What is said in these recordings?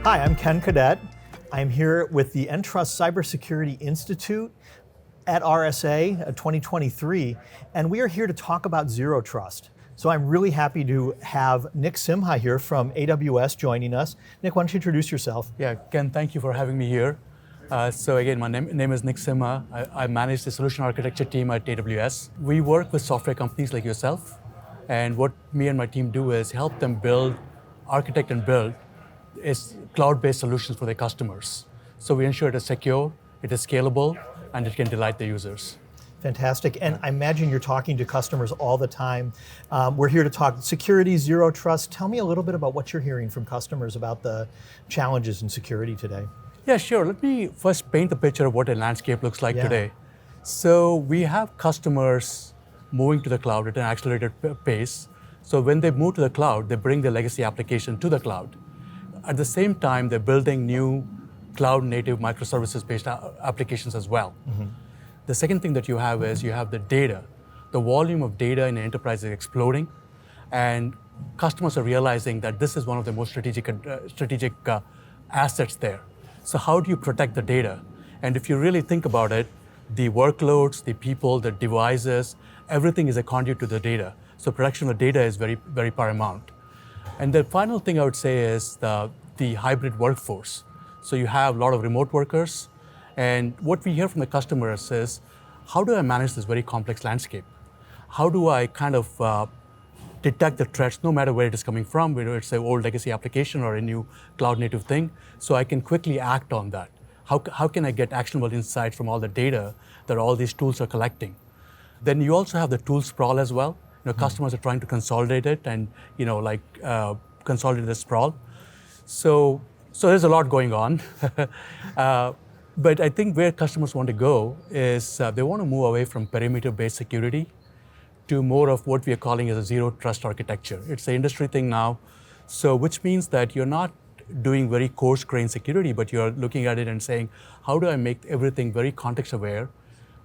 Hi, I'm Ken Cadet. I'm here with the Entrust Cybersecurity Institute at RSA 2023, and we are here to talk about Zero Trust. So I'm really happy to have Nick Simha here from AWS joining us. Nick, why don't you introduce yourself? Yeah, Ken, thank you for having me here. So again, my name is Nick Simha. I manage the solution architecture team at AWS. We work with software companies like yourself, and what me and my team do is help them architect and build is cloud-based solutions for their customers. So we ensure it is secure, it is scalable, and it can delight the users. Fantastic, and I imagine you're talking to customers all the time. We're here to talk security, Zero Trust. Tell me a little bit about what you're hearing from customers about the challenges in security today. Yeah, sure. Let me first paint the picture of what a landscape looks like today. So we have customers moving to the cloud at an accelerated pace. So when they move to the cloud, they bring their legacy application to the cloud. At the same time, they're building new cloud-native microservices-based applications as well. Mm-hmm. The second thing that you have is you have the data. The volume of data in the enterprise is exploding, and customers are realizing that this is one of the most strategic assets there. So how do you protect the data? And if you really think about it, the workloads, the people, the devices, everything is a conduit to the data. So protection of data is very, very paramount. And the final thing I would say is the hybrid workforce. So you have a lot of remote workers, and what we hear from the customers is, how do I manage this very complex landscape? How do I kind of detect the threats, no matter where it is coming from, whether it's an old legacy application or a new cloud-native thing, so I can quickly act on that? How can I get actionable insights from all the data that all these tools are collecting? Then you also have the tool sprawl as well. Customers are trying to consolidate it and consolidate the sprawl. So there's a lot going on. But I think where customers want to go is they want to move away from perimeter-based security to more of what we are calling as a zero trust architecture. It's an industry thing now, so which means that you're not doing very coarse-grained security, but you're looking at it and saying, how do I make everything very context-aware,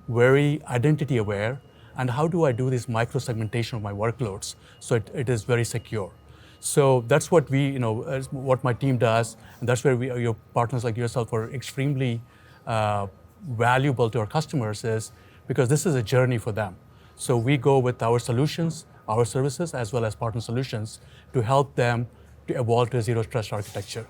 very identity-aware, and how do I do this micro-segmentation of my workloads so it is very secure? So that's what what my team does, and that's where your partners like yourself are extremely valuable to our customers, is because this is a journey for them. So we go with our solutions, our services, as well as partner solutions to help them to evolve to a zero trust architecture.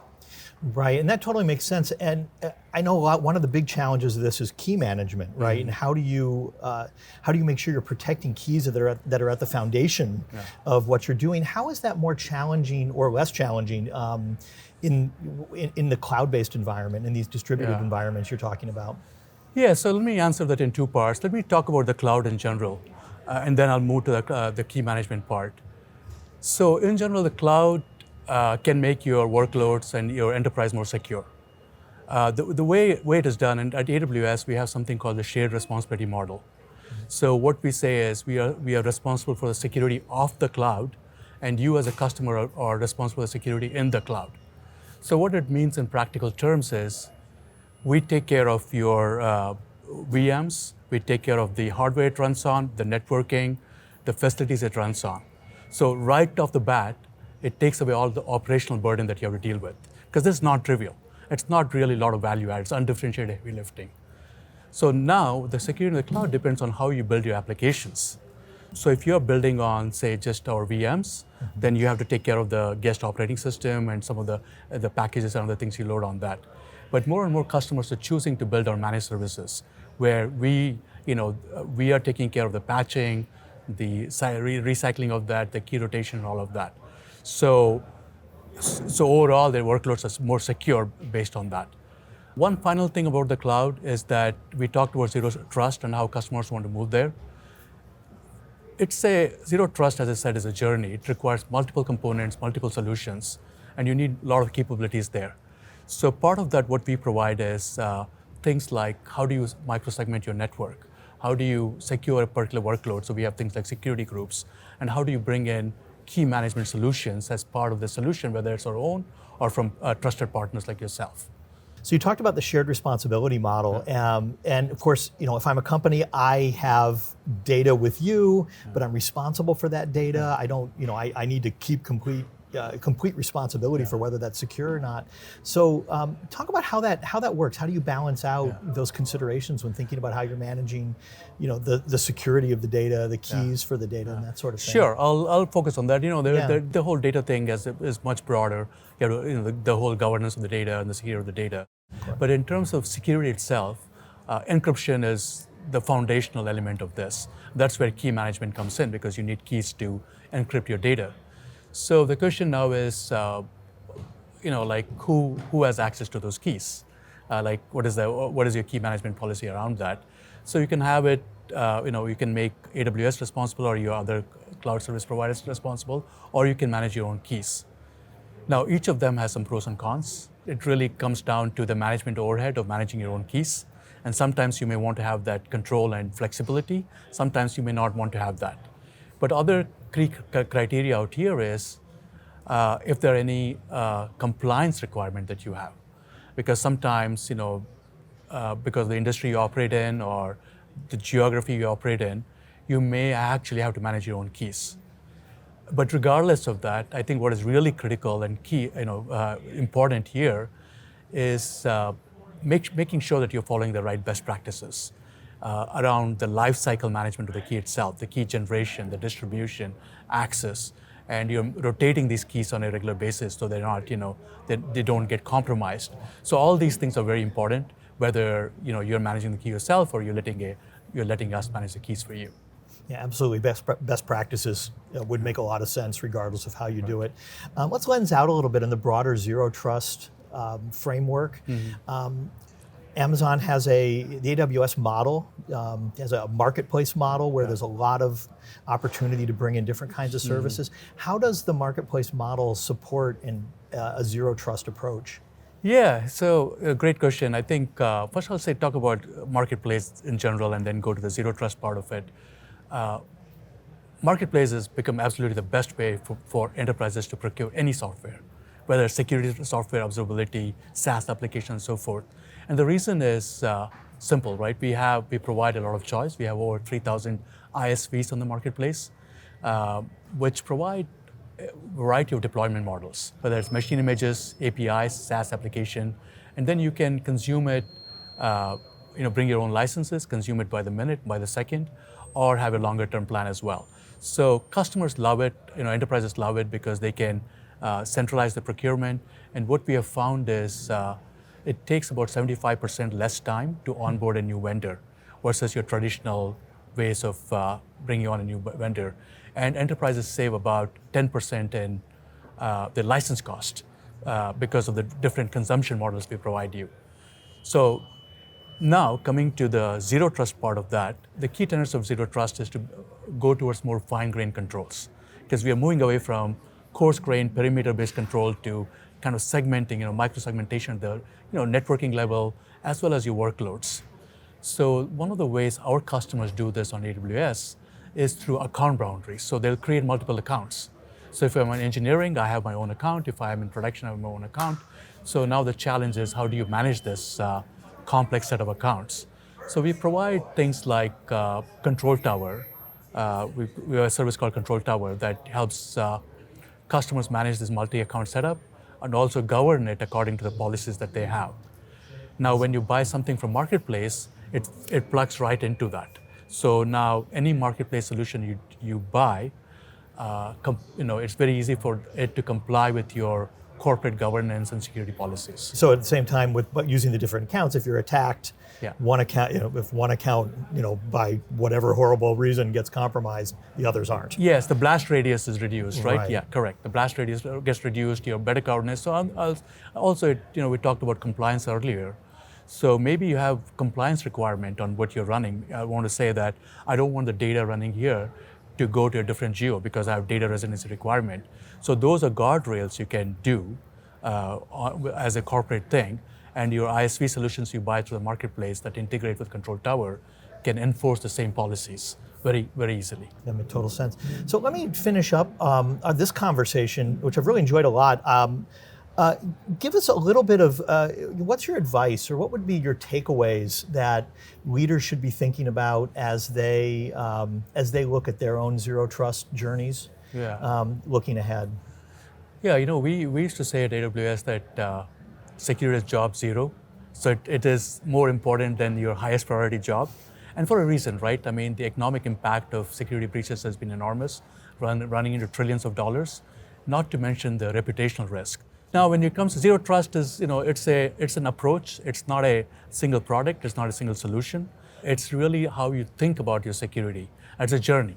Right, and that totally makes sense. And I know one of the big challenges of this is key management, right? Mm-hmm. And how do you make sure you're protecting keys that are at the foundation of what you're doing? How is that more challenging or less challenging in the cloud-based environment, in these distributed environments you're talking about? Yeah, so let me answer that in two parts. Let me talk about the cloud in general, and then I'll move to the key management part. So in general, the cloud can make your workloads and your enterprise more secure. The way it is done, and at AWS, we have something called the shared responsibility model. So what we say is we are responsible for the security of the cloud, and you as a customer are responsible for the security in the cloud. So what it means in practical terms is we take care of your VMs, we take care of the hardware it runs on, the networking, the facilities it runs on. So right off the bat, it takes away all the operational burden that you have to deal with, because this is not trivial. It's not really a lot of value add, it's undifferentiated heavy lifting. So now the security in the cloud depends on how you build your applications. So if you're building on, say, just our VMs, then you have to take care of the guest operating system and some of the packages and other things you load on that. But more and more customers are choosing to build our managed services, where we are taking care of the patching, the recycling of that, the key rotation, and all of that. So overall, their workloads are more secure based on that. One final thing about the cloud is that we talked about zero trust and how customers want to move there. It's a zero trust, as I said, is a journey. It requires multiple components, multiple solutions, and you need a lot of capabilities there. So part of that, what we provide is things like how do you microsegment your network? How do you secure a particular workload? So we have things like security groups. And how do you bring in key management solutions as part of the solution, whether it's our own or from trusted partners like yourself? So you talked about the shared responsibility model, and of course, if I'm a company, I have data with you, but I'm responsible for that data. I don't, I need to keep complete complete responsibility for whether that's secure or not. So talk about how that works. How do you balance out those considerations when thinking about how you're managing, the security of the data, the keys for the data, and that sort of thing? Sure, I'll focus on that. The whole data thing is much broader. The whole governance of the data and the security of the data. But in terms of security itself, encryption is the foundational element of this. That's where key management comes in, because you need keys to encrypt your data. So the question now is, who has access to those keys? What is your key management policy around that? So you can have it, you can make AWS responsible or your other cloud service providers responsible, or you can manage your own keys. Now, each of them has some pros and cons. It really comes down to the management overhead of managing your own keys. And sometimes you may want to have that control and flexibility. Sometimes you may not want to have that. But other criteria out here is if there are any compliance requirement that you have. Because sometimes, because of the industry you operate in or the geography you operate in, you may actually have to manage your own keys. But regardless of that, I think what is really critical and key, important here is making sure that you're following the right best practices around the life cycle management of the key itself, the key generation, the distribution, access, and you're rotating these keys on a regular basis so they're not, they don't get compromised. So all these things are very important, whether you're managing the key yourself or you're letting us manage the keys for you. Yeah, absolutely. Best practices would make a lot of sense regardless of how you do it. Let's lens out a little bit in the broader zero trust framework. Amazon has the AWS model, has a marketplace model where there's a lot of opportunity to bring in different kinds of services. How does the marketplace model support a zero trust approach? Yeah, so a great question. I think first I'll talk about marketplace in general and then go to the zero trust part of it. Marketplace has become absolutely the best way for enterprises to procure any software, whether it's security software, observability, SaaS applications, and so forth. And the reason is simple, right? We provide a lot of choice. We have over 3,000 ISVs on the marketplace, which provide a variety of deployment models, whether it's machine images, APIs, SaaS application, and then you can consume it, bring your own licenses, consume it by the minute, by the second, or have a longer term plan as well. So customers love it, enterprises love it because they can centralize the procurement. And what we have found is it takes about 75% less time to onboard a new vendor versus your traditional ways of bringing on a new vendor. And enterprises save about 10% in the license cost because of the different consumption models we provide you. So now, coming to the zero trust part of that, the key tenets of zero trust is to go towards more fine-grained controls, because we are moving away from coarse-grained perimeter-based control to kind of segmenting, micro-segmentation at the networking level, as well as your workloads. So one of the ways our customers do this on AWS is through account boundaries. So they'll create multiple accounts. So if I'm in engineering, I have my own account. If I'm in production, I have my own account. So now the challenge is, how do you manage this complex set of accounts? So we provide things like Control Tower. We have a service called Control Tower that helps customers manage this multi-account setup and also govern it according to the policies that they have. Now, when you buy something from Marketplace, it plugs right into that. So now any Marketplace solution you buy, it's very easy for it to comply with your corporate governance and security policies. So at the same time, with using the different accounts, if you're attacked, one account, if one account, by whatever horrible reason gets compromised, the others aren't. Yes, the blast radius is reduced, right? Yeah, correct. The blast radius gets reduced. You have better governance. So also, we talked about compliance earlier. So maybe you have compliance requirement on what you're running. I want to say that I don't want the data running here to go to a different geo because I have data residency requirement. So those are guardrails you can do as a corporate thing, and your ISV solutions you buy through the marketplace that integrate with Control Tower can enforce the same policies very, very easily. That makes total sense. So let me finish up this conversation, which I've really enjoyed a lot. Give us a little bit of, what's your advice, or what would be your takeaways that leaders should be thinking about as they look at their own zero trust journeys, looking ahead? Yeah, we used to say at AWS that security is job zero. So it is more important than your highest priority job. And for a reason, right? I mean, the economic impact of security breaches has been enormous, running into trillions of dollars, not to mention the reputational risk. Now, when it comes to zero trust, it's an approach. It's not a single product. It's not a single solution. It's really how you think about your security. It's a journey,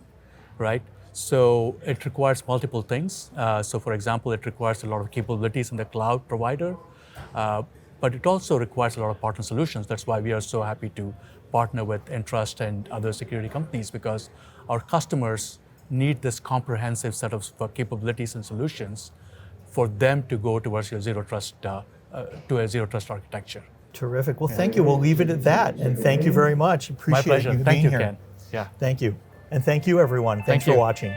right? So it requires multiple things. So for example, it requires a lot of capabilities in the cloud provider, but it also requires a lot of partner solutions. That's why we are so happy to partner with Entrust and other security companies, because our customers need this comprehensive set of capabilities and solutions for them to go towards your zero trust, to a zero trust architecture. Terrific. Well, thank you. We'll leave it at that. And thank you very much. Appreciate My pleasure. you Thank being you, here. Ken. Yeah. Thank you. And thank you, everyone. Thanks for watching.